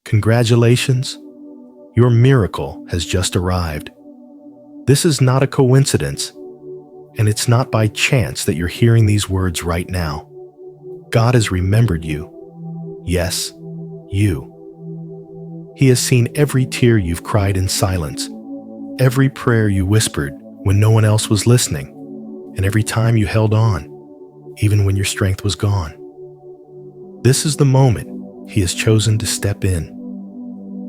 Congratulations, your miracle has just arrived. This is not a coincidence, and it's not by chance that you're hearing these words right now. God has remembered you. Yes, you. He has seen every tear you've cried in silence, every prayer you whispered when no one else was listening, and every time you held on, even when your strength was gone. This is the moment He has chosen to step in,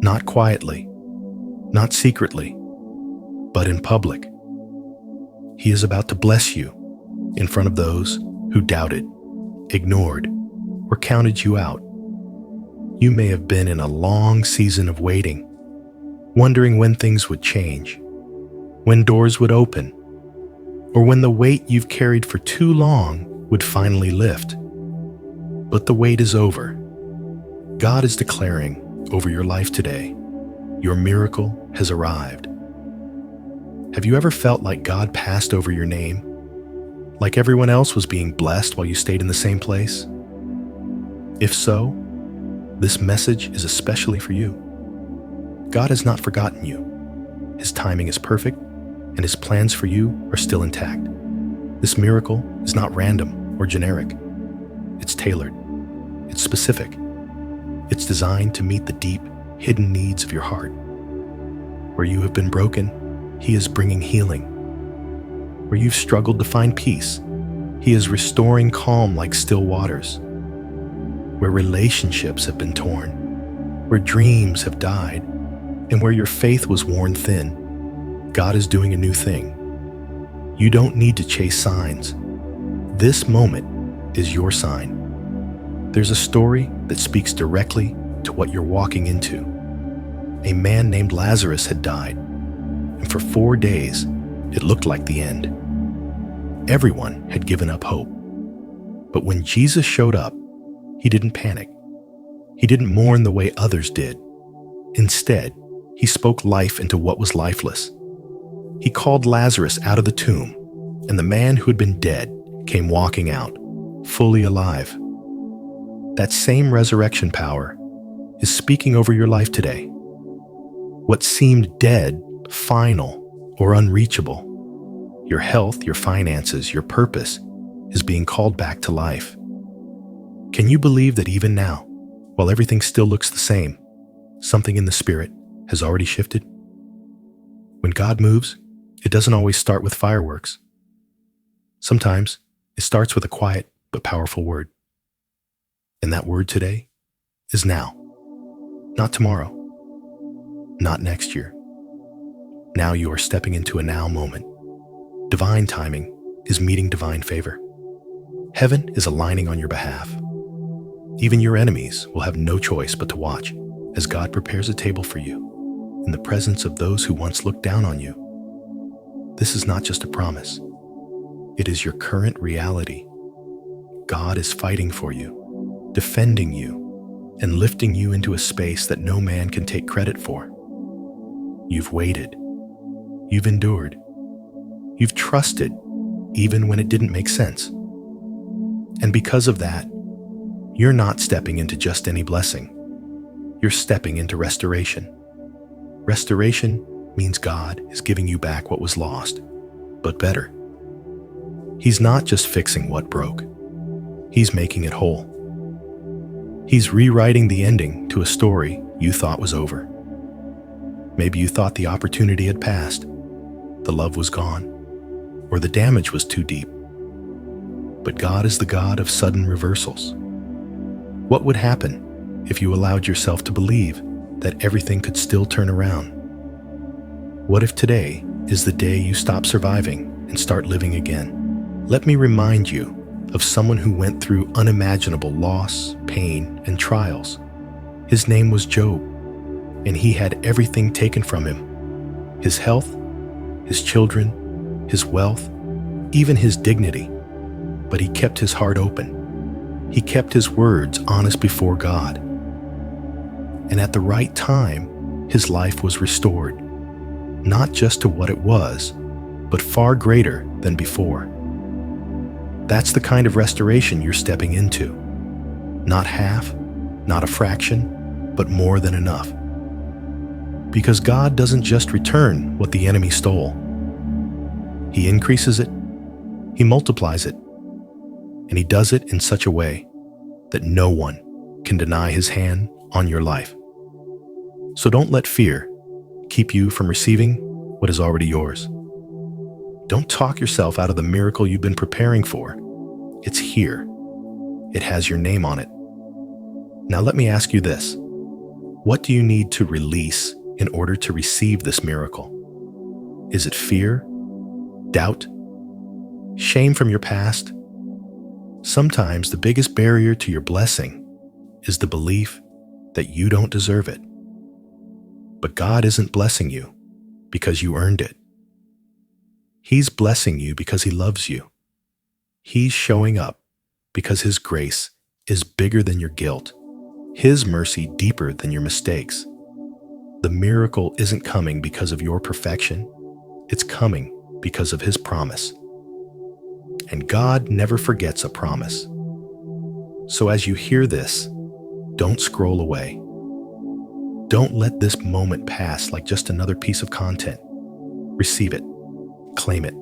not quietly, not secretly, but in public. He is about to bless you in front of those who doubted, ignored, or counted you out. You may have been in a long season of waiting, wondering when things would change, when doors would open, or when the weight you've carried for too long would finally lift. But the wait is over. God is declaring over your life today, your miracle has arrived. Have you ever felt like God passed over your name? Like everyone else was being blessed while you stayed in the same place? If so, this message is especially for you. God has not forgotten you. His timing is perfect, and His plans for you are still intact. This miracle is not random or generic. It's tailored. It's specific. It's designed to meet the deep, hidden needs of your heart. Where you have been broken, He is bringing healing. Where you've struggled to find peace, He is restoring calm like still waters. Where relationships have been torn, where dreams have died, and where your faith was worn thin, God is doing a new thing. You don't need to chase signs. This moment is your sign. There's a story that speaks directly to what you're walking into. A man named Lazarus had died, and for 4 days, it looked like the end. Everyone had given up hope. But when Jesus showed up, He didn't panic. He didn't mourn the way others did. Instead, He spoke life into what was lifeless. He called Lazarus out of the tomb, and the man who had been dead came walking out, fully alive. That same resurrection power is speaking over your life today. What seemed dead, final, or unreachable, your health, your finances, your purpose, is being called back to life. Can you believe that even now, while everything still looks the same, something in the spirit has already shifted? When God moves, it doesn't always start with fireworks. Sometimes it starts with a quiet but powerful word. And that word today is now. Not tomorrow. Not next year. Now you are stepping into a now moment. Divine timing is meeting divine favor. Heaven is aligning on your behalf. Even your enemies will have no choice but to watch as God prepares a table for you in the presence of those who once looked down on you. This is not just a promise. It is your current reality. God is fighting for you, defending you, and lifting you into a space that no man can take credit for. You've waited. You've endured. You've trusted, even when it didn't make sense. And because of that, you're not stepping into just any blessing. You're stepping into restoration. Restoration means God is giving you back what was lost, but better. He's not just fixing what broke. He's making it whole. He's rewriting the ending to a story you thought was over. Maybe you thought the opportunity had passed, the love was gone, or the damage was too deep. But God is the God of sudden reversals. What would happen if you allowed yourself to believe that everything could still turn around? What if today is the day you stop surviving and start living again? Let me remind you of someone who went through unimaginable loss, pain, and trials. His name was Job, and he had everything taken from him: his health, his children, his wealth, even his dignity. But he kept his heart open. He kept his words honest before God. And at the right time, his life was restored, not just to what it was, but far greater than before. That's the kind of restoration you're stepping into. Not half, not a fraction, but more than enough. Because God doesn't just return what the enemy stole. He increases it, He multiplies it, and He does it in such a way that no one can deny His hand on your life. So don't let fear keep you from receiving what is already yours. Don't talk yourself out of the miracle you've been preparing for. It's here. It has your name on it. Now let me ask you this. What do you need to release in order to receive this miracle? Is it fear? Doubt? Shame from your past? Sometimes the biggest barrier to your blessing is the belief that you don't deserve it. But God isn't blessing you because you earned it. He's blessing you because He loves you. He's showing up because His grace is bigger than your guilt, His mercy deeper than your mistakes. The miracle isn't coming because of your perfection. It's coming because of His promise. And God never forgets a promise. So as you hear this, don't scroll away. Don't let this moment pass like just another piece of content. Receive it. Claim it.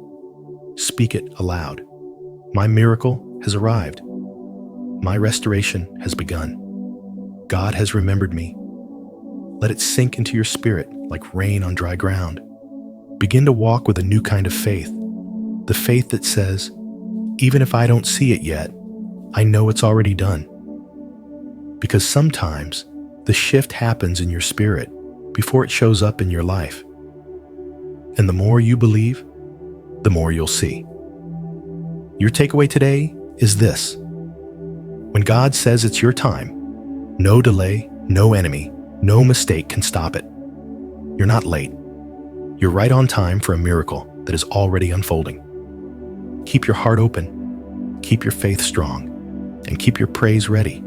Speak it aloud. My miracle has arrived. My restoration has begun. God has remembered me. Let it sink into your spirit like rain on dry ground. Begin to walk with a new kind of faith. The faith that says, even if I don't see it yet, I know it's already done. Because sometimes the shift happens in your spirit before it shows up in your life. And the more you believe, the more you'll see. Your takeaway today is this. When God says it's your time, no delay, no enemy, no mistake can stop it. You're not late. You're right on time for a miracle that is already unfolding. Keep your heart open, keep your faith strong, and keep your praise ready.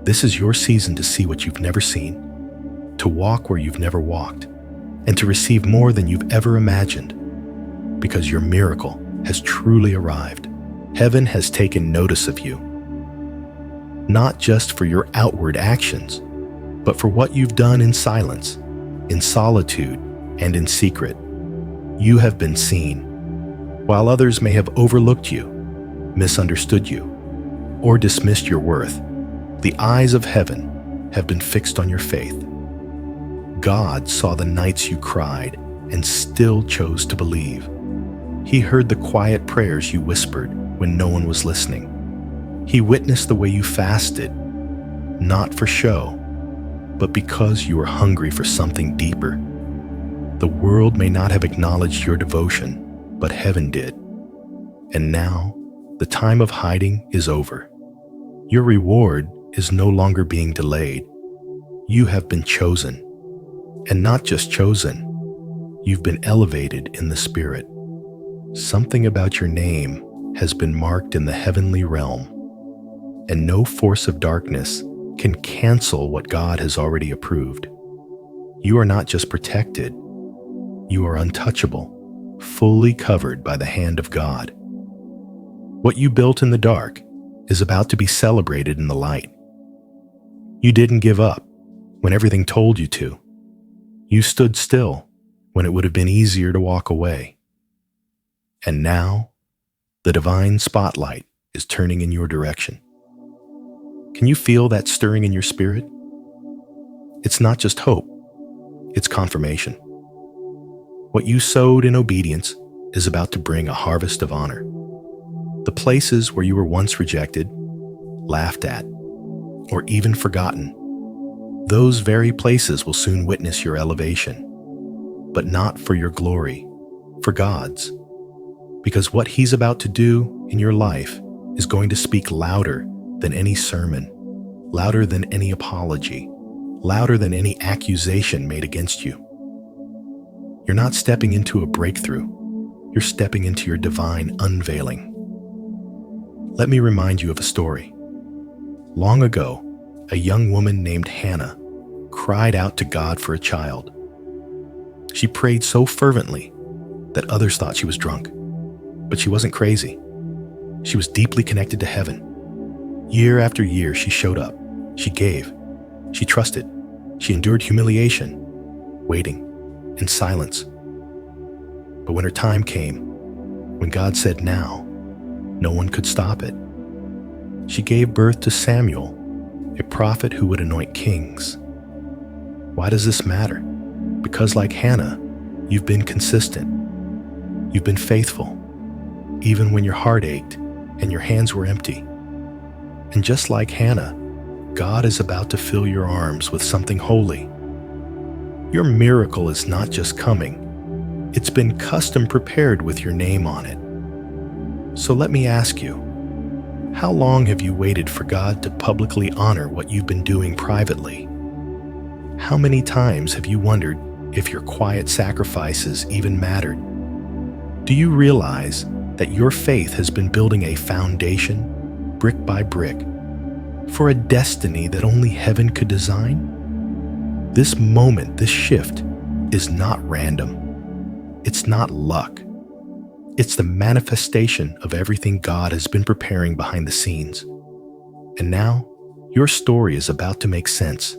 This is your season to see what you've never seen, to walk where you've never walked, and to receive more than you've ever imagined. Because your miracle has truly arrived. Heaven has taken notice of you. Not just for your outward actions, but for what you've done in silence, in solitude, and in secret. You have been seen. While others may have overlooked you, misunderstood you, or dismissed your worth, the eyes of heaven have been fixed on your faith. God saw the nights you cried and still chose to believe. He heard the quiet prayers you whispered when no one was listening. He witnessed the way you fasted, not for show, but because you were hungry for something deeper. The world may not have acknowledged your devotion, but heaven did. And now, the time of hiding is over. Your reward is no longer being delayed. You have been chosen. And not just chosen, you've been elevated in the Spirit. Something about your name has been marked in the heavenly realm, and no force of darkness can cancel what God has already approved. You are not just protected, you are untouchable, fully covered by the hand of God. What you built in the dark is about to be celebrated in the light. You didn't give up when everything told you to. You stood still when it would have been easier to walk away. And now, the divine spotlight is turning in your direction. Can you feel that stirring in your spirit? It's not just hope, it's confirmation. What you sowed in obedience is about to bring a harvest of honor. The places where you were once rejected, laughed at, or even forgotten, those very places will soon witness your elevation. But not for your glory, for God's. Because what He's about to do in your life is going to speak louder than any sermon, louder than any apology, louder than any accusation made against you. You're not stepping into a breakthrough. You're stepping into your divine unveiling. Let me remind you of a story. Long ago, a young woman named Hannah cried out to God for a child. She prayed so fervently that others thought she was drunk. But she wasn't crazy. She was deeply connected to heaven. Year after year, she showed up. She gave. She trusted. She endured humiliation, waiting, in silence. But when her time came, when God said now, no one could stop it. She gave birth to Samuel, a prophet who would anoint kings. Why does this matter? Because like Hannah, you've been consistent. You've been faithful, even when your heart ached and your hands were empty. And just like Hannah, God is about to fill your arms with something holy. Your miracle is not just coming. It's been custom prepared with your name on it. So let me ask you, how long have you waited for God to publicly honor what you've been doing privately? How many times have you wondered if your quiet sacrifices even mattered? Do you realize that your faith has been building a foundation, brick by brick, for a destiny that only heaven could design? This moment, this shift, is not random. It's not luck. It's the manifestation of everything God has been preparing behind the scenes. And now, your story is about to make sense.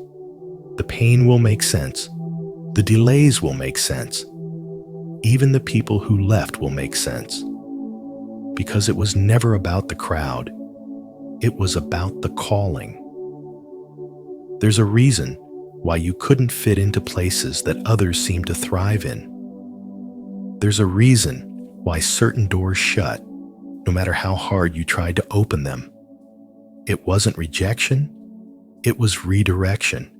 The pain will make sense. The delays will make sense. Even the people who left will make sense. Because it was never about the crowd. It was about the calling. There's a reason why you couldn't fit into places that others seem to thrive in. There's a reason why certain doors shut, no matter how hard you tried to open them. It wasn't rejection, it was redirection.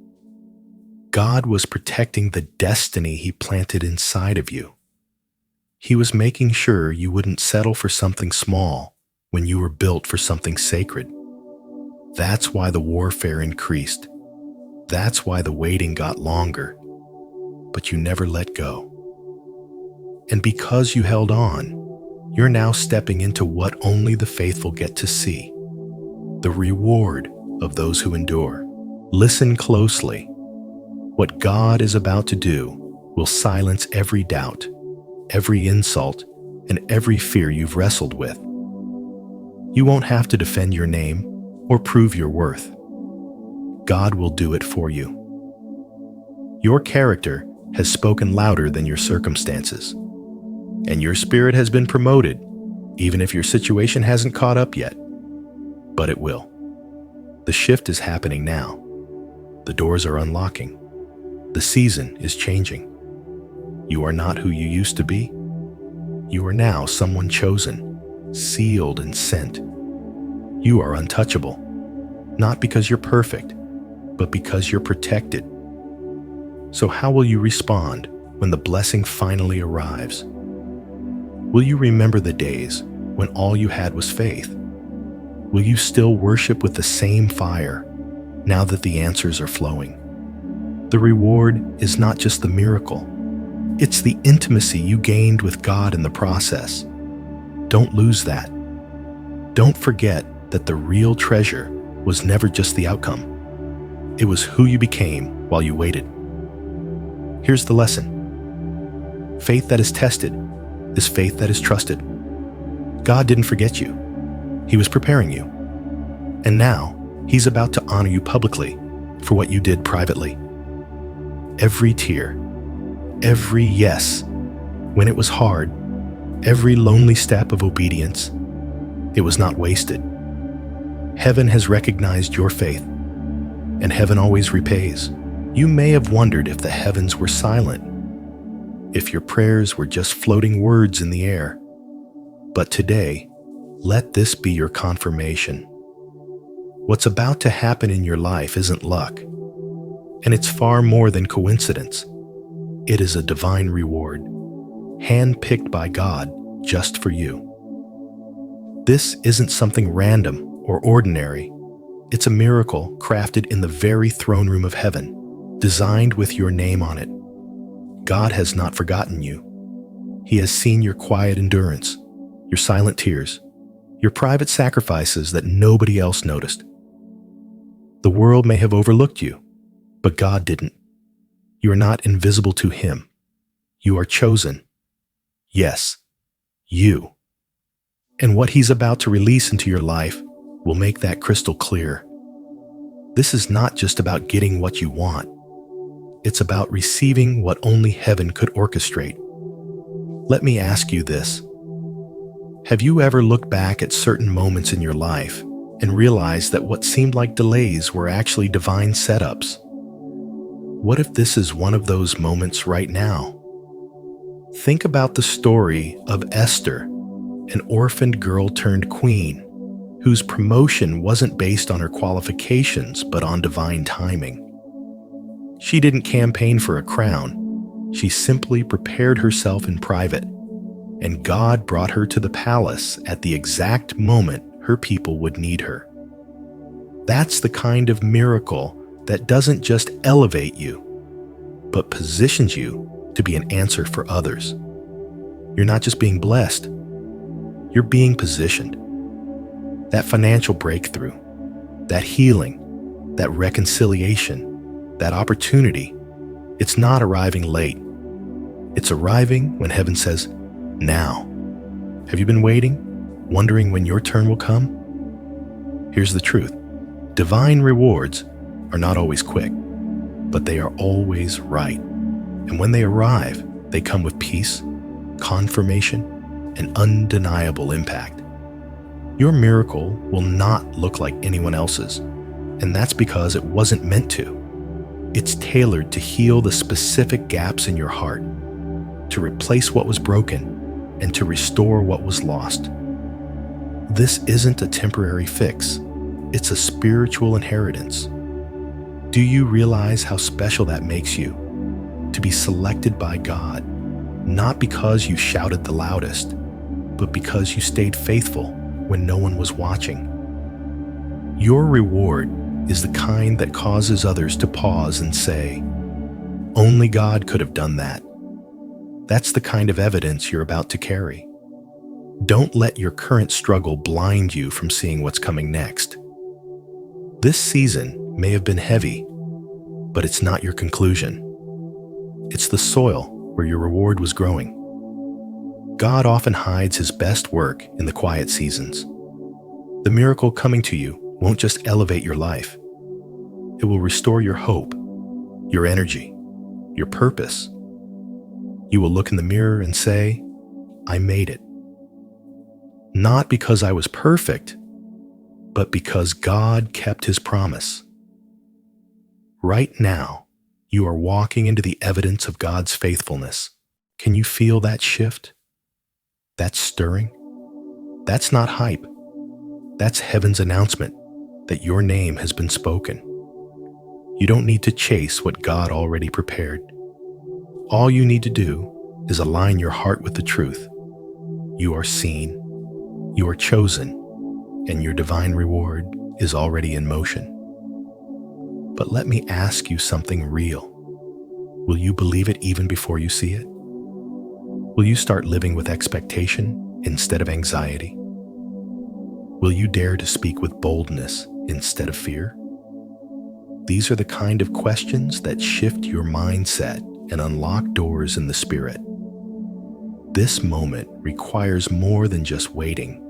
God was protecting the destiny He planted inside of you. He was making sure you wouldn't settle for something small when you were built for something sacred. That's why the warfare increased. That's why the waiting got longer. But you never let go. And because you held on, you're now stepping into what only the faithful get to see. The reward of those who endure. Listen closely. What God is about to do will silence every doubt, every insult, and every fear you've wrestled with. You won't have to defend your name or prove your worth. God will do it for you. Your character has spoken louder than your circumstances, and your spirit has been promoted, even if your situation hasn't caught up yet. But it will. The shift is happening now. The doors are unlocking. The season is changing. You are not who you used to be. You are now someone chosen, sealed and sent. You are untouchable, not because you're perfect, but because you're protected. So how will you respond when the blessing finally arrives? Will you remember the days when all you had was faith? Will you still worship with the same fire now that the answers are flowing? The reward is not just the miracle. It's the intimacy you gained with God in the process. Don't lose that. Don't forget that the real treasure was never just the outcome. It was who you became while you waited. Here's the lesson. Faith that is tested is faith that is trusted. God didn't forget you. He was preparing you. And now, He's about to honor you publicly for what you did privately. Every tear, every yes, when it was hard, every lonely step of obedience, it was not wasted. Heaven has recognized your faith, and heaven always repays. You may have wondered if the heavens were silent, if your prayers were just floating words in the air. But today, let this be your confirmation. What's about to happen in your life isn't luck, and it's far more than coincidence. It is a divine reward, handpicked by God just for you. This isn't something random or ordinary. It's a miracle crafted in the very throne room of heaven, designed with your name on it. God has not forgotten you. He has seen your quiet endurance, your silent tears, your private sacrifices that nobody else noticed. The world may have overlooked you, but God didn't. You are not invisible to Him. You are chosen. Yes, you. And what He's about to release into your life will make that crystal clear. This is not just about getting what you want. It's about receiving what only heaven could orchestrate. Let me ask you this. Have you ever looked back at certain moments in your life and realized that what seemed like delays were actually divine setups? What if this is one of those moments right now? Think about the story of Esther, an orphaned girl turned queen, whose promotion wasn't based on her qualifications but on divine timing. She didn't campaign for a crown. She simply prepared herself in private, and God brought her to the palace at the exact moment her people would need her. That's the kind of miracle that doesn't just elevate you, but positions you to be an answer for others. You're not just being blessed, you're being positioned. That financial breakthrough, that healing, that reconciliation, that opportunity, it's not arriving late. It's arriving when heaven says, now. Have you been waiting, wondering when your turn will come? Here's the truth. Divine rewards are not always quick, but they are always right. And when they arrive, they come with peace, confirmation, and undeniable impact. Your miracle will not look like anyone else's, and that's because it wasn't meant to. It's tailored to heal the specific gaps in your heart, to replace what was broken, and to restore what was lost. This isn't a temporary fix. It's a spiritual inheritance. Do you realize how special that makes you? To be selected by God, not because you shouted the loudest, but because you stayed faithful when no one was watching. Your reward is the kind that causes others to pause and say, only God could have done that. That's the kind of evidence you're about to carry. Don't let your current struggle blind you from seeing what's coming next. This season may have been heavy, but it's not your conclusion. It's the soil where your reward was growing. God often hides His best work in the quiet seasons. The miracle coming to you won't just elevate your life. It will restore your hope, your energy, your purpose. You will look in the mirror and say, I made it. Not because I was perfect, but because God kept His promise. Right now, you are walking into the evidence of God's faithfulness. Can you feel that shift? That stirring? That's not hype. That's heaven's announcement that your name has been spoken. You don't need to chase what God already prepared. All you need to do is align your heart with the truth. You are seen, you are chosen, and your divine reward is already in motion. But let me ask you something real. Will you believe it even before you see it? Will you start living with expectation instead of anxiety? Will you dare to speak with boldness instead of fear? These are the kind of questions that shift your mindset and unlock doors in the spirit. This moment requires more than just waiting.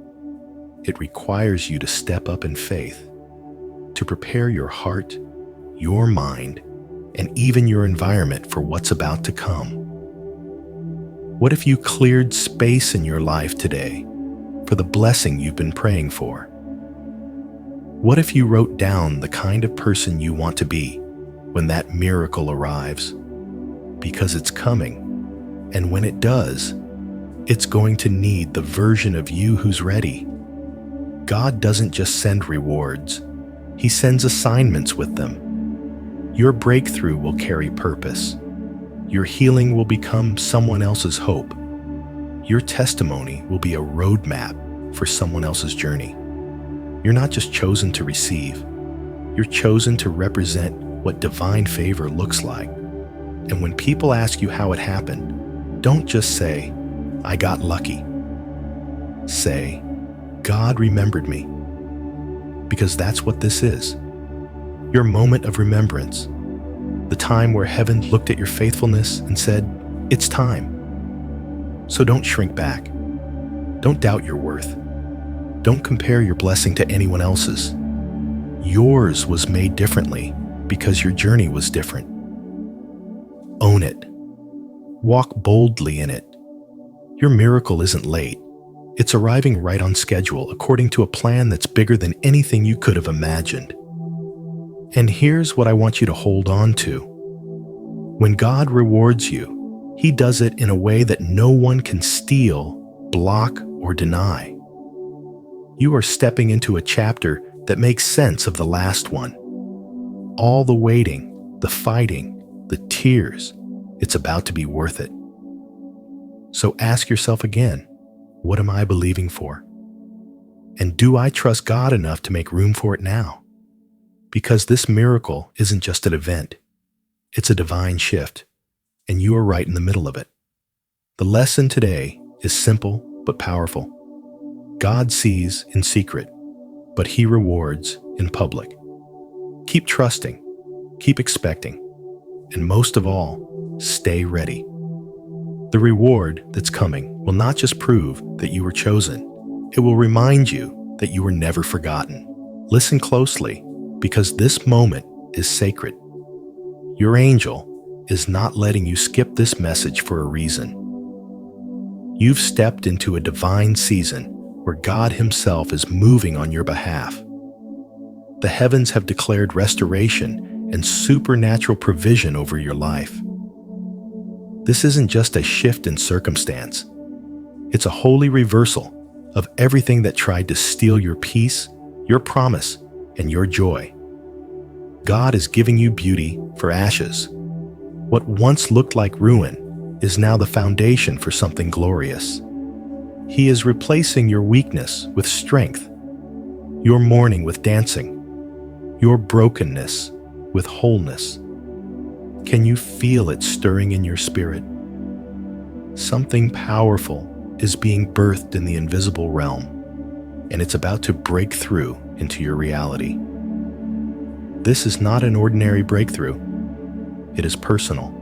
It requires you to step up in faith, to prepare your heart, your mind, and even your environment for what's about to come. What if you cleared space in your life today for the blessing you've been praying for? What if you wrote down the kind of person you want to be when that miracle arrives? Because it's coming, and when it does, it's going to need the version of you who's ready. God doesn't just send rewards, He sends assignments with them. Your breakthrough will carry purpose. Your healing will become someone else's hope. Your testimony will be a roadmap for someone else's journey. You're not just chosen to receive, you're chosen to represent what divine favor looks like. And when people ask you how it happened, don't just say, I got lucky. Say, God remembered me. Because that's what this is. Your moment of remembrance. The time where heaven looked at your faithfulness and said, it's time. So don't shrink back. Don't doubt your worth. Don't compare your blessing to anyone else's. Yours was made differently because your journey was different. Own it. Walk boldly in it. Your miracle isn't late. It's arriving right on schedule, according to a plan that's bigger than anything you could have imagined. And here's what I want you to hold on to. When God rewards you, He does it in a way that no one can steal, block, or deny. You are stepping into a chapter that makes sense of the last one. All the waiting, the fighting, the tears, it's about to be worth it. So ask yourself again, what am I believing for? And do I trust God enough to make room for it now? Because this miracle isn't just an event. It's a divine shift, and you are right in the middle of it. The lesson today is simple but powerful. God sees in secret, but He rewards in public. Keep trusting, keep expecting, and most of all, stay ready. The reward that's coming will not just prove that you were chosen, it will remind you that you were never forgotten. Listen closely, because this moment is sacred. Your angel is not letting you skip this message for a reason. You've stepped into a divine season where God Himself is moving on your behalf. The heavens have declared restoration and supernatural provision over your life. This isn't just a shift in circumstance. It's a holy reversal of everything that tried to steal your peace, your promise, and your joy. God is giving you beauty for ashes. What once looked like ruin is now the foundation for something glorious. He is replacing your weakness with strength, your mourning with dancing, your brokenness with wholeness. Can you feel it stirring in your spirit? Something powerful is being birthed in the invisible realm, and it's about to break through into your reality. This is not an ordinary breakthrough. It is personal.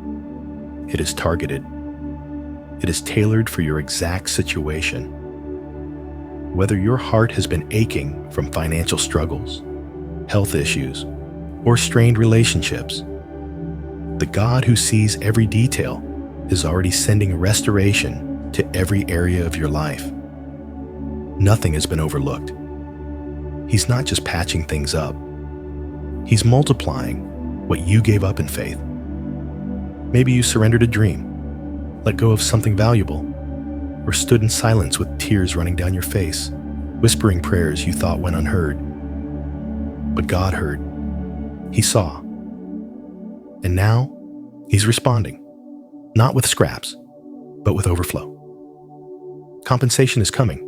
It is targeted. It is tailored for your exact situation. Whether your heart has been aching from financial struggles, health issues, or strained relationships, the God who sees every detail is already sending a restoration to every area of your life. Nothing has been overlooked. He's not just patching things up. He's multiplying what you gave up in faith. Maybe you surrendered a dream, let go of something valuable, or stood in silence with tears running down your face, whispering prayers you thought went unheard. But God heard. He saw. And now, He's responding, not with scraps, but with overflow. Compensation is coming,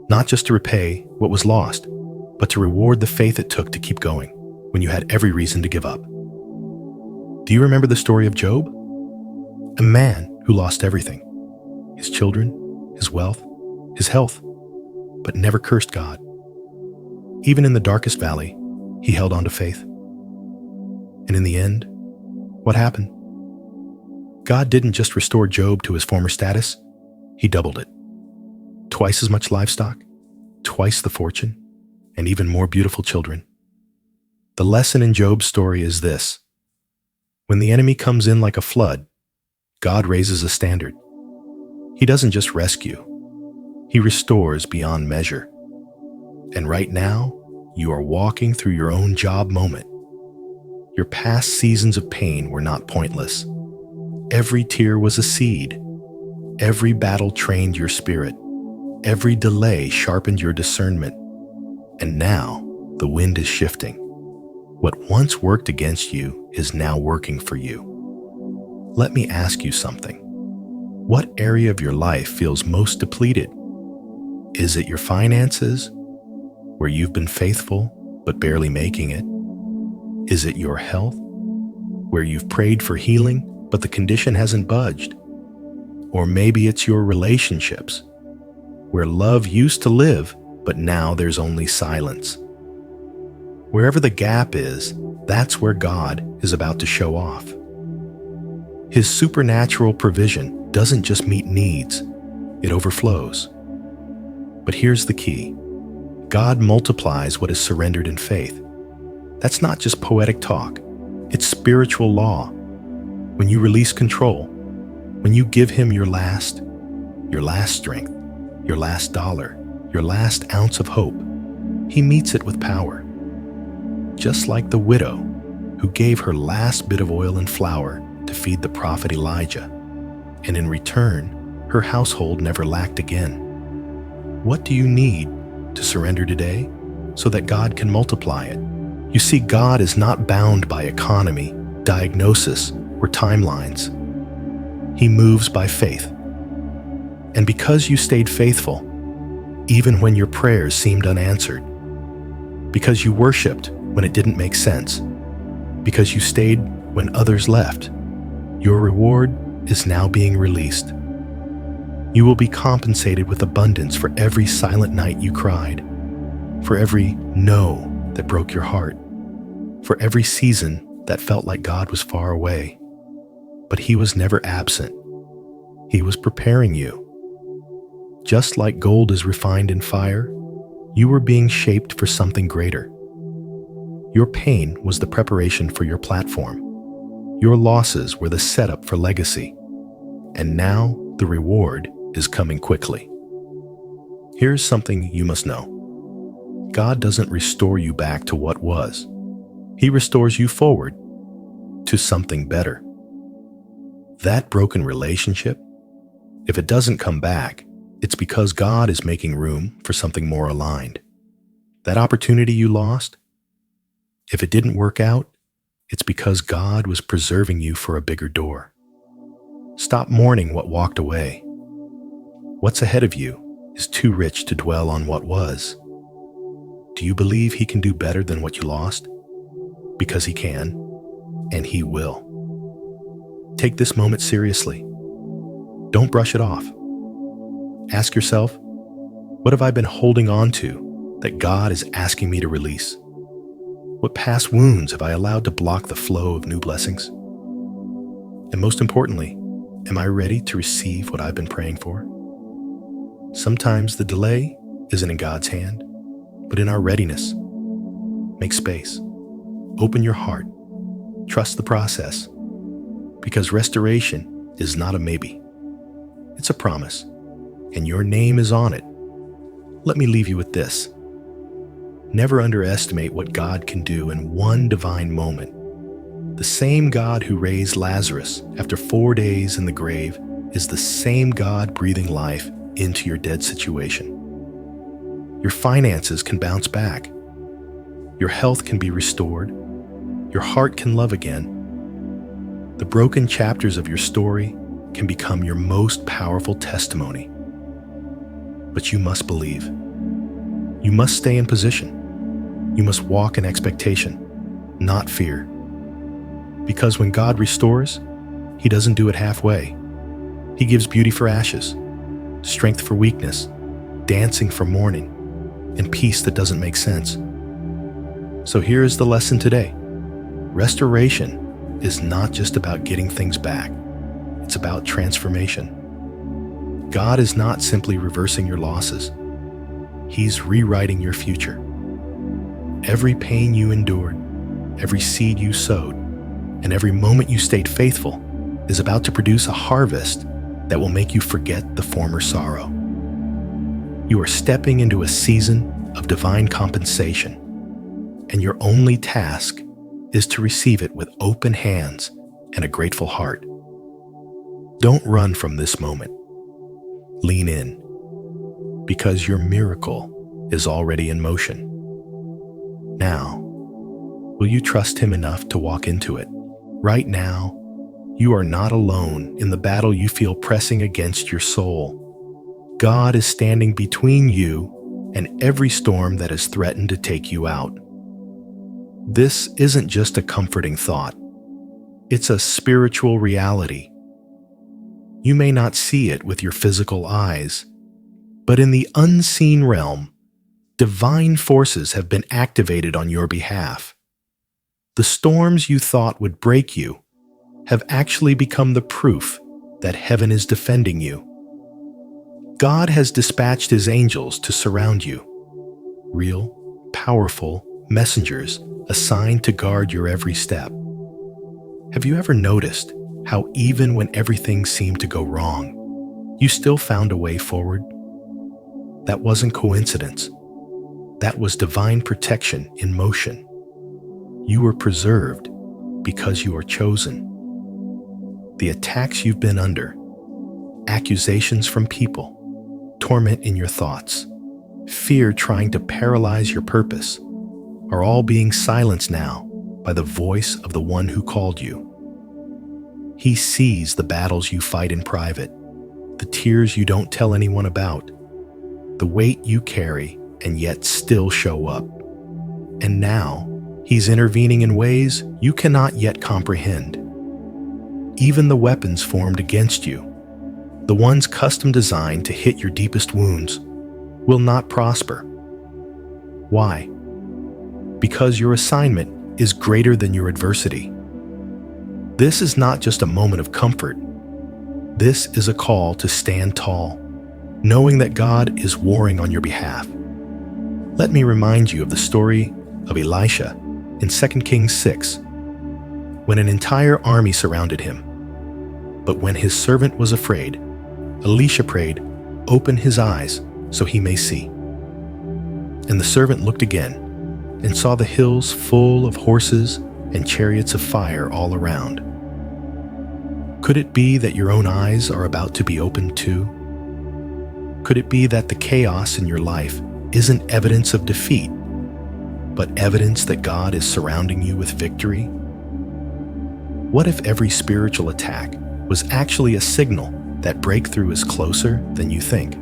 not just to repay what was lost, but to reward the faith it took to keep going when you had every reason to give up. Do you remember the story of Job? A man who lost everything, his children, his wealth, his health, but never cursed God. Even in the darkest valley, he held on to faith. And in the end, what happened? God didn't just restore Job to his former status, He doubled it. Twice as much livestock, twice the fortune, and even more beautiful children. The lesson in Job's story is this: when the enemy comes in like a flood, God raises a standard. He doesn't just rescue, He restores beyond measure. And right now, you are walking through your own job moment. Your past seasons of pain were not pointless. Every tear was a seed. Every battle trained your spirit. Every delay sharpened your discernment. And now, the wind is shifting. What once worked against you is now working for you. Let me ask you something. What area of your life feels most depleted? Is it your finances, where you've been faithful but barely making it? Is it your health, where you've prayed for healing but the condition hasn't budged? Or maybe it's your relationships, where love used to live but now there's only silence. Wherever the gap is, that's where God is about to show off. His supernatural provision doesn't just meet needs, it overflows. But here's the key: God multiplies what is surrendered in faith. That's not just poetic talk, it's spiritual law. when you release control, when you give him your last strength, your last dollar, your last ounce of hope, he meets it with power. Just like the widow who gave her last bit of oil and flour to feed the prophet Elijah, and in return, her household never lacked again. What do you need to surrender today so that God can multiply it? You see, God is not bound by economy, diagnosis, or timelines. He moves by faith. And because you stayed faithful, even when your prayers seemed unanswered, because you worshiped when it didn't make sense, because you stayed when others left, your reward is now being released. You will be compensated with abundance for every silent night you cried, for every no that broke your heart, for every season that felt like God was far away. But he was never absent. He was preparing you. Just like gold is refined in fire, you were being shaped for something greater. Your pain was the preparation for your platform. Your losses were the setup for legacy. And now the reward is coming quickly. Here's something you must know. God doesn't restore you back to what was. He restores you forward to something better. That broken relationship, if it doesn't come back, it's because God is making room for something more aligned. That opportunity you lost, if it didn't work out, it's because God was preserving you for a bigger door. Stop mourning what walked away. What's ahead of you is too rich to dwell on what was. Do you believe he can do better than what you lost? Because he can, and he will. Take this moment seriously. Don't brush it off. Ask yourself, what have I been holding on to that God is asking me to release? What past wounds have I allowed to block the flow of new blessings? And most importantly, am I ready to receive what I've been praying for? Sometimes the delay isn't in God's hand, but in our readiness. Make space. Open your heart. Trust the process. Because restoration is not a maybe. It's a promise, and your name is on it. Let me leave you with this. Never underestimate what God can do in one divine moment. The same God who raised Lazarus after 4 days in the grave is the same God breathing life into your dead situation. Your finances can bounce back. Your health can be restored. Your heart can love again. The broken chapters of your story can become your most powerful testimony. But you must believe. You must stay in position. You must walk in expectation, not fear. Because when God restores, he doesn't do it halfway. He gives beauty for ashes, strength for weakness, dancing for mourning, and peace that doesn't make sense. So here is the lesson today. Restoration is not just about getting things back. It's about transformation. God is not simply reversing your losses. He's rewriting your future. Every pain you endured, every seed you sowed, and every moment you stayed faithful is about to produce a harvest that will make you forget the former sorrow. You are stepping into a season of divine compensation, and your only task is to receive it with open hands and a grateful heart. Don't run from this moment. Lean in, because your miracle is already in motion. Now, will you trust him enough to walk into it? Right now, you are not alone in the battle you feel pressing against your soul. God is standing between you and every storm that has threatened to take you out. This isn't just a comforting thought. It's a spiritual reality. You may not see it with your physical eyes, but in the unseen realm, divine forces have been activated on your behalf. The storms you thought would break you have actually become the proof that heaven is defending you. God has dispatched his angels to surround you. Real, powerful messengers assigned to guard your every step. Have you ever noticed How even when everything seemed to go wrong, you still found a way forward? That wasn't coincidence. That was divine protection in motion. You were preserved because you are chosen. The attacks you've been under, accusations from people, torment in your thoughts, fear trying to paralyze your purpose, are all being silenced now by the voice of the one who called you. He sees the battles you fight in private, the tears you don't tell anyone about, the weight you carry and yet still show up. And now, He's intervening in ways you cannot yet comprehend. Even the weapons formed against you, the ones custom designed to hit your deepest wounds, will not prosper. Why? Because your assignment is greater than your adversity. This is not just a moment of comfort. This is a call to stand tall, knowing that God is warring on your behalf. Let me remind you of the story of Elisha in 2 Kings 6, when an entire army surrounded him. But when his servant was afraid, Elisha prayed, "Open his eyes so he may see." And the servant looked again and saw the hills full of horses and chariots of fire all around. Could it be that your own eyes are about to be opened too? Could it be that the chaos in your life isn't evidence of defeat, but evidence that God is surrounding you with victory? What if every spiritual attack was actually a signal that breakthrough is closer than you think?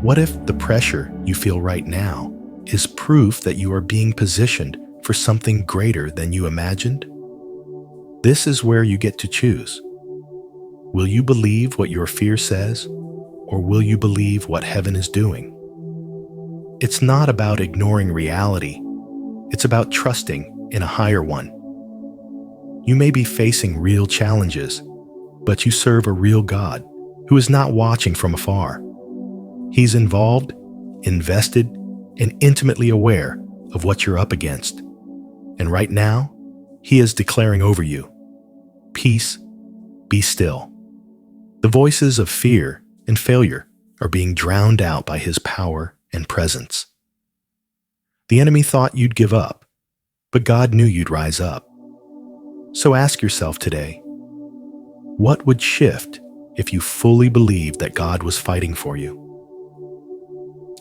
What if the pressure you feel right now is proof that you are being positioned for something greater than you imagined? This is where you get to choose. Will you believe what your fear says, or will you believe what heaven is doing? It's not about ignoring reality. It's about trusting in a higher one. You may be facing real challenges, but you serve a real God who is not watching from afar. He's involved, invested, and intimately aware of what you're up against. And right now, He is declaring over you, "Peace, be still." The voices of fear and failure are being drowned out by His power and presence. The enemy thought you'd give up, but God knew you'd rise up. So ask yourself today, what would shift if you fully believed that God was fighting for you?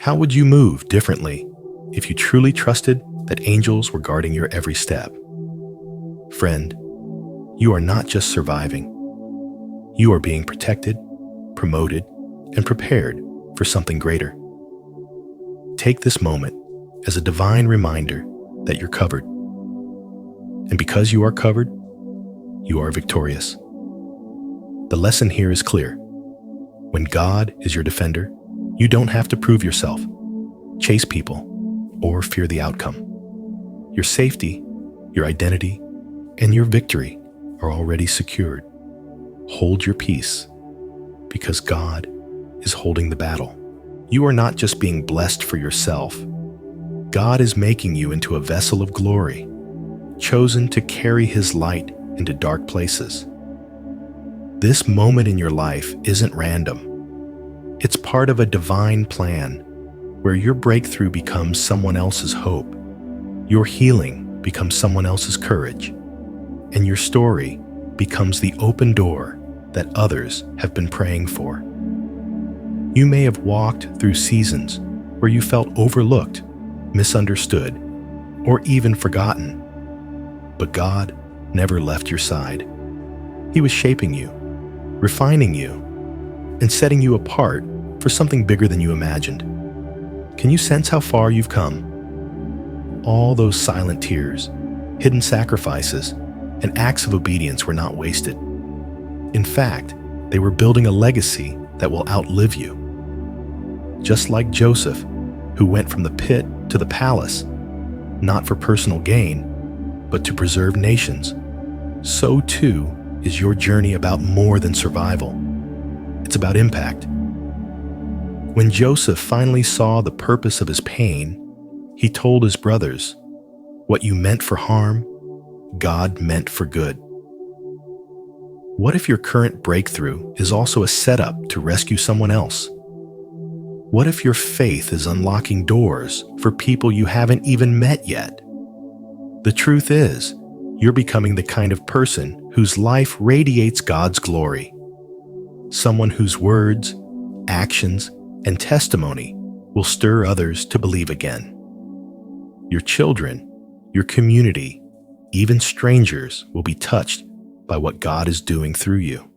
How would you move differently if you truly trusted that angels were guarding your every step? Friend, you are not just surviving. You are being protected, promoted, and prepared for something greater. Take this moment as a divine reminder that you're covered. And because you are covered, you are victorious. The lesson here is clear. When God is your defender, you don't have to prove yourself, chase people, or fear the outcome. Your safety, your identity, and your victory are already secured. Hold your peace, because God is holding the battle. You are not just being blessed for yourself. God is making you into a vessel of glory, chosen to carry His light into dark places. This moment in your life isn't random. It's part of a divine plan where your breakthrough becomes someone else's hope, your healing becomes someone else's courage, and your story becomes the open door that others have been praying for. You may have walked through seasons where you felt overlooked, misunderstood, or even forgotten. But God never left your side. He was shaping you, refining you, and setting you apart for something bigger than you imagined. Can you sense how far you've come? All those silent tears, hidden sacrifices, and acts of obedience were not wasted. In fact, they were building a legacy that will outlive you. Just like Joseph, who went from the pit to the palace, not for personal gain, but to preserve nations, so too is your journey about more than survival. It's about impact. When Joseph finally saw the purpose of his pain, he told his brothers, "What you meant for harm, God meant for good." What if your current breakthrough is also a setup to rescue someone else? What if your faith is unlocking doors for people you haven't even met yet? The truth is, you're becoming the kind of person whose life radiates God's glory. Someone whose words, actions, and testimony will stir others to believe again. Your children, your community, even strangers will be touched by what God is doing through you.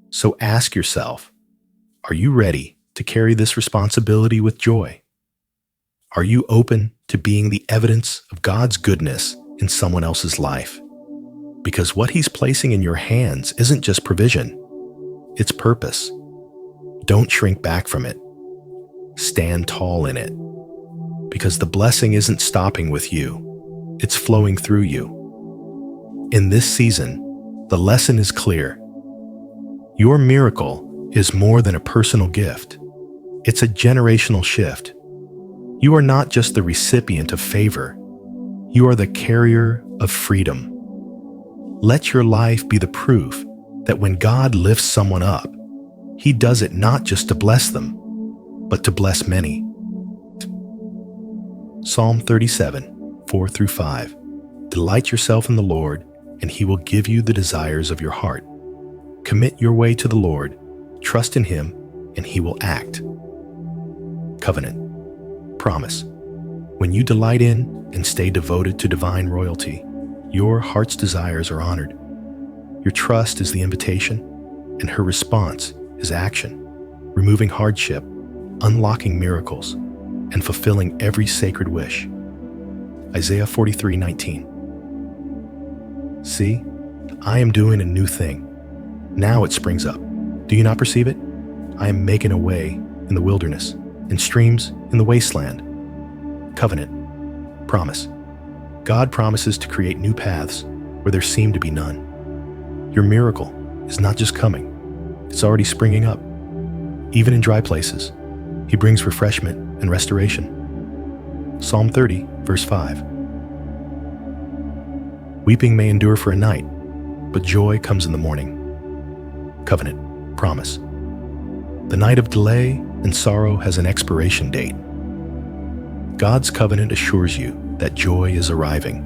So ask yourself, are you ready to carry this responsibility with joy? Are you open to being the evidence of God's goodness in someone else's life? Because what He's placing in your hands isn't just provision, it's purpose. Don't shrink back from it. Stand tall in it. Because the blessing isn't stopping with you, it's flowing through you. In this season, the lesson is clear. Your miracle is more than a personal gift. It's a generational shift. You are not just the recipient of favor. You are the carrier of freedom. Let your life be the proof that when God lifts someone up, He does it not just to bless them, but to bless many. Psalm 37, 4-5. Delight yourself in the Lord, and He will give you the desires of your heart. Commit your way to the Lord, trust in Him, and He will act. Covenant. Promise. When you delight in and stay devoted to divine royalty, your heart's desires are honored. Your trust is the invitation, and her response is action, removing hardship, unlocking miracles, and fulfilling every sacred wish. Isaiah 43:19. See, I am doing a new thing. Now it springs up. Do you not perceive it? I am making a way in the wilderness, and streams in the wasteland. Covenant. Promise. God promises to create new paths where there seem to be none. Your miracle is not just coming, it's already springing up. Even in dry places, He brings refreshment and restoration. Psalm 30, verse 5. Weeping may endure for a night, but joy comes in the morning. Covenant. Promise. The night of delay and sorrow has an expiration date. God's covenant assures you that joy is arriving,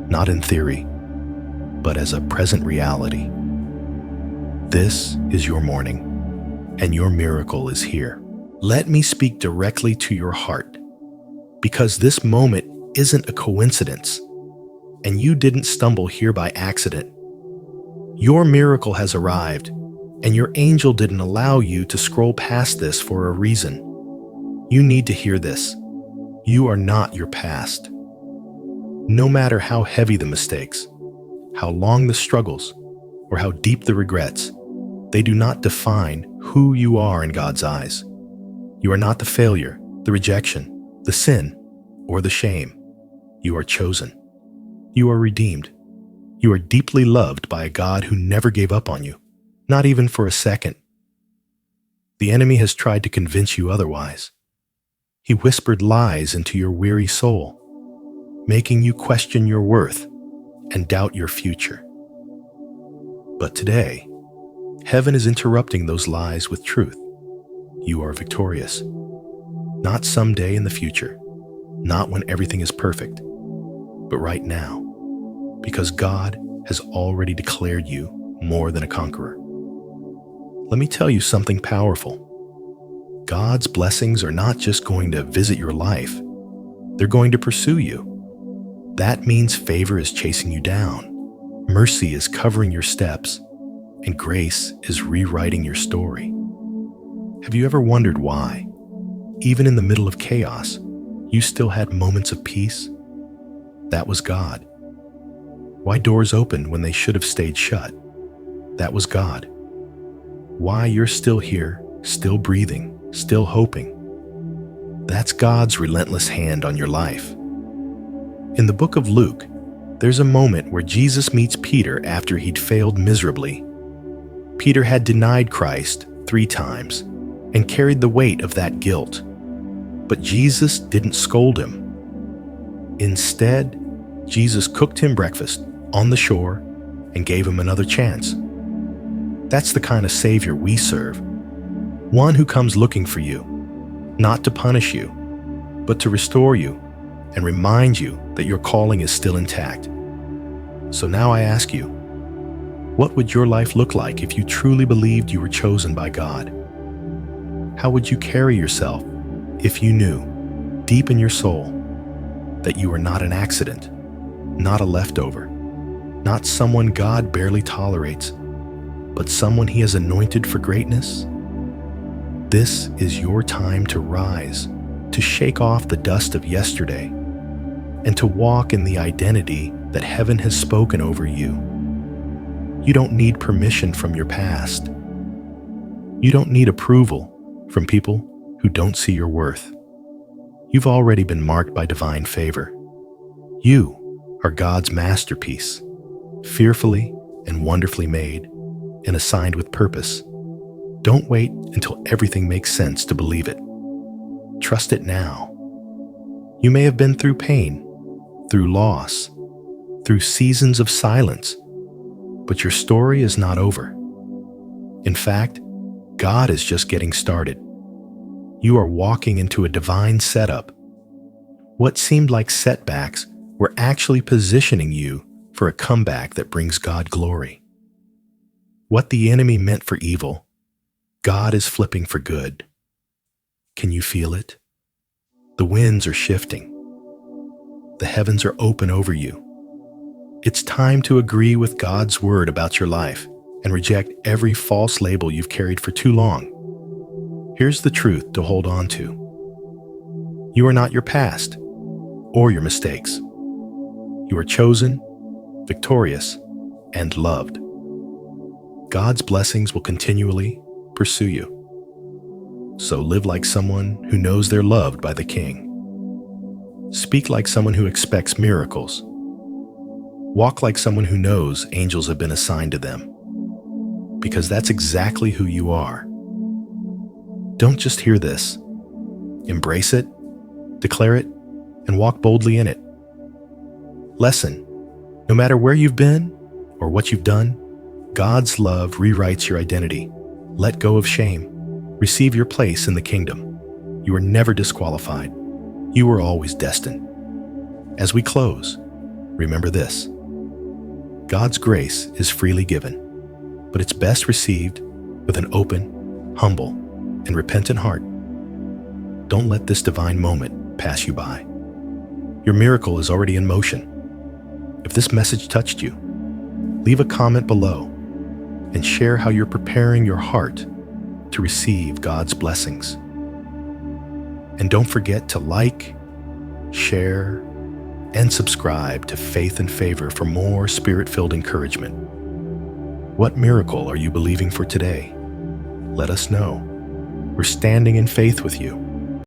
not in theory, but as a present reality. This is your morning, and your miracle is here. Let me speak directly to your heart, because this moment isn't a coincidence, and you didn't stumble here by accident. Your miracle has arrived, and your angel didn't allow you to scroll past this for a reason. You need to hear this. You are not your past. No matter how heavy the mistakes, how long the struggles, or how deep the regrets, they do not define who you are in God's eyes. You are not the failure, the rejection, the sin, or the shame. You are chosen. You are redeemed. You are deeply loved by a God who never gave up on you, not even for a second. The enemy has tried to convince you otherwise. He whispered lies into your weary soul, making you question your worth and doubt your future. But today, heaven is interrupting those lies with truth. You are victorious. Not someday in the future, not when everything is perfect, but right now, because God has already declared you more than a conqueror. Let me tell you something powerful. God's blessings are not just going to visit your life, they're going to pursue you. That means favor is chasing you down, mercy is covering your steps, and grace is rewriting your story. Have you ever wondered why, even in the middle of chaos, you still had moments of peace? That was God. Why doors opened when they should have stayed shut? That was God. Why you're still here, still breathing, still hoping? That's God's relentless hand on your life. In the book of Luke, there's a moment where Jesus meets Peter after he'd failed miserably. Peter had denied Christ 3 times and carried the weight of that guilt. But Jesus didn't scold him. Instead, Jesus cooked him breakfast on the shore, and gave him another chance. That's the kind of Savior we serve. One who comes looking for you, not to punish you, but to restore you and remind you that your calling is still intact. So now I ask you, what would your life look like if you truly believed you were chosen by God? How would you carry yourself if you knew, deep in your soul, that you are not an accident, not a leftover, not someone God barely tolerates, but someone He has anointed for greatness? This is your time to rise, to shake off the dust of yesterday, and to walk in the identity that heaven has spoken over you. You don't need permission from your past. You don't need approval from people who don't see your worth. You've already been marked by divine favor. You are God's masterpiece, fearfully and wonderfully made, and assigned with purpose. Don't wait until everything makes sense to believe it. Trust it now. You may have been through pain, through loss, through seasons of silence, but your story is not over. In fact, God is just getting started. You are walking into a divine setup. What seemed like setbacks were actually positioning you for a comeback that brings God glory. What the enemy meant for evil, God is flipping for good. Can you feel it? The winds are shifting. The heavens are open over you. It's time to agree with God's word about your life and reject every false label you've carried for too long. Here's the truth to hold on to. You are not your past or your mistakes. You are chosen, victorious, and loved. God's blessings will continually pursue you. So live like someone who knows they're loved by the King. Speak like someone who expects miracles. Walk like someone who knows angels have been assigned to them. Because that's exactly who you are. Don't just hear this. Embrace it, declare it, and walk boldly in it. Lesson: no matter where you've been or what you've done, God's love rewrites your identity. Let go of shame. Receive your place in the kingdom. You are never disqualified. You are always destined. As we close, remember this: God's grace is freely given, but it's best received with an open, humble, and repentant heart. Don't let this divine moment pass you by. Your miracle is already in motion. If this message touched you, leave a comment below and share how you're preparing your heart to receive God's blessings. And don't forget to like, share, and subscribe to Faith and Favor for more spirit-filled encouragement. What miracle are you believing for today? Let us know. We're standing in faith with you.